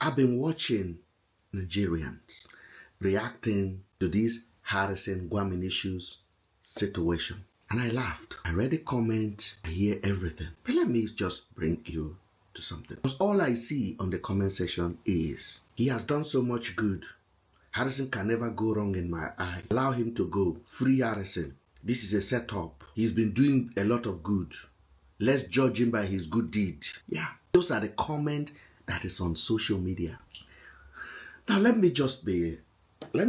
I've been watching Nigerians reacting to this Harrison Guamin issues situation. And I laughed. I read the comment, I hear everything. But let me just bring you to something. Because all I see on the comment section is, he has done so much good. Harrison can never go wrong in my eye. Allow him to go. Free Harrison. This is a setup. He's been doing a lot of good. Let's judge him by his good deed. Yeah. Those are the comments that is on social media. Now let me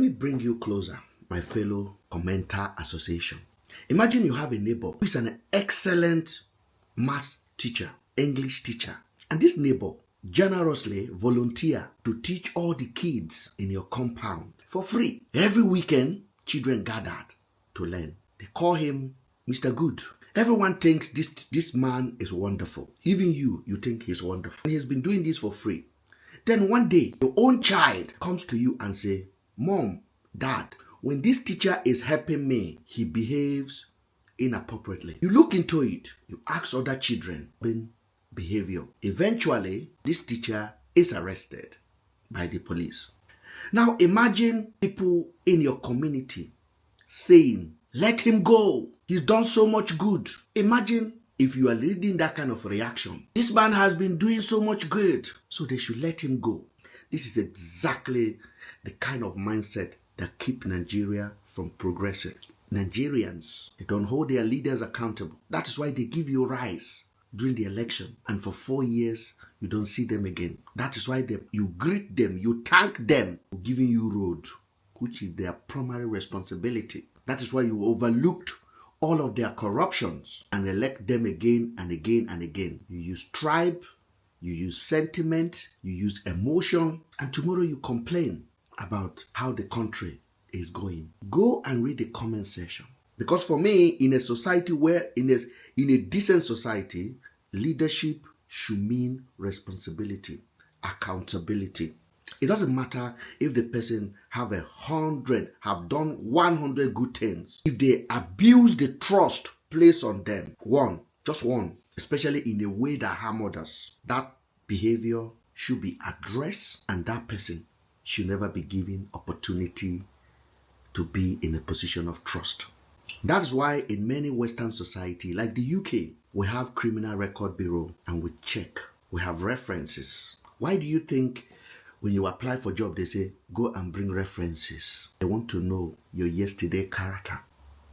bring you closer, my fellow commenter association. Imagine you have a neighbor who is an excellent math teacher, English teacher. And this neighbor generously volunteer to teach all the kids in your compound for free. Every weekend, children gathered to learn. They call him Mr. Good. Everyone thinks this man is wonderful. Even you think he's wonderful. And he's been doing this for free. Then one day, your own child comes to you and say, Mom, Dad, when this teacher is helping me, he behaves inappropriately. You look into it. You ask other children behavior. Eventually, this teacher is arrested by the police. Now imagine people in your community saying, let him go. He's done so much good. Imagine if you are leading that kind of reaction. This man has been doing so much good, so they should let him go. This is exactly the kind of mindset that keep Nigeria from progressing. Nigerians, they don't hold their leaders accountable. That is why they give you rice during the election, and for 4 years, you don't see them again. That is why you greet them, you thank them for giving you road, which is their primary responsibility. That is why you overlooked all of their corruptions and elect them again and again and again. You use tribe, you use sentiment, you use emotion, and tomorrow you complain about how the country is going. Go and read the comment section. Because for me, in a society where, in a decent society, leadership should mean responsibility, accountability. It doesn't matter if the person have done 100 good things. If they abuse the trust placed on them, just one, especially in a way that harm others, that behavior should be addressed, and that person should never be given opportunity to be in a position of trust. That is why in many Western society, like the UK, we have criminal record bureau and we check. We have references. Why do you think when you apply for job, they say, go and bring references? They want to know your yesterday character.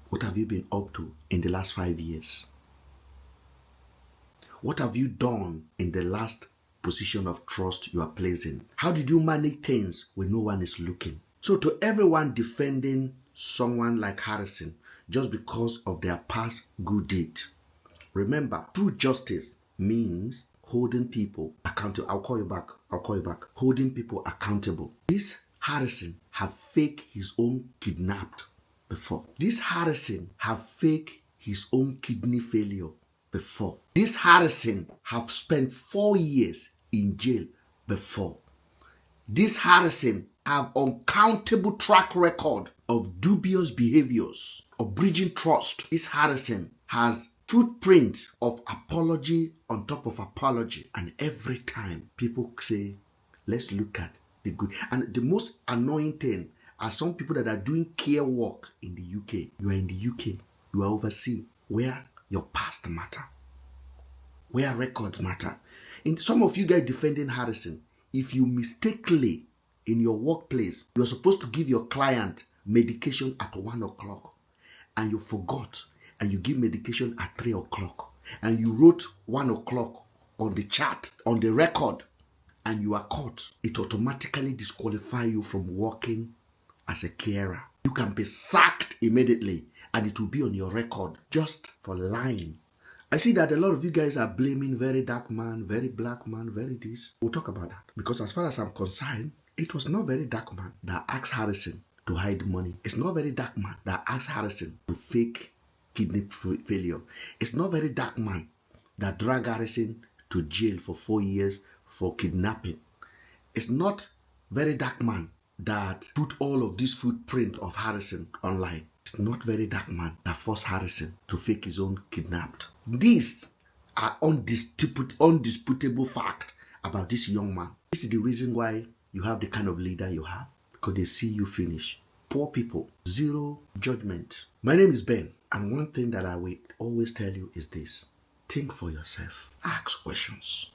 What have you been up to in the last 5 years? What have you done in the last position of trust you are placed in? How did you manage things when no one is looking? So to everyone defending someone like Harrison just because of their past good deed, remember, true justice means holding people accountable. I'll call you back. Holding people accountable. This Harrison have faked his own kidnapped before. This Harrison have faked his own kidney failure before. This Harrison have spent 4 years in jail before. This Harrison have uncountable track record of dubious behaviors, of breaching trust. This Harrison has footprint of apology on top of apology, and every time people say, let's look at the good. And the most annoying thing are some people that are doing care work in the UK. You are in the UK, you are overseas, where your past matter, where records matter. In some of you guys defending Harrison, if you mistakenly in your workplace, you are supposed to give your client medication at 1 o'clock, and you forgot, and you give medication at 3 o'clock, and you wrote 1 o'clock on the chart, on the record, and you are caught, it automatically disqualifies you from working as a carer. You can be sacked immediately, and it will be on your record just for lying. I see that a lot of you guys are blaming very dark man, very black man, very this. We'll talk about that. Because as far as I'm concerned, it was not very dark man that asked Harrison to hide money. It's not very dark man that asked Harrison to fake kidney failure. It's not very dark man that dragged Harrison to jail for 4 years for kidnapping. It's not very dark man that put all of this footprint of Harrison online. It's not very dark man that forced Harrison to fake his own kidnapped. These are undisputable fact about this young man. This is the reason why you have the kind of leader you have, because they see you finish. Poor people, zero judgment. My name is Ben, and one thing that I will always tell you is this: think for yourself. Ask questions.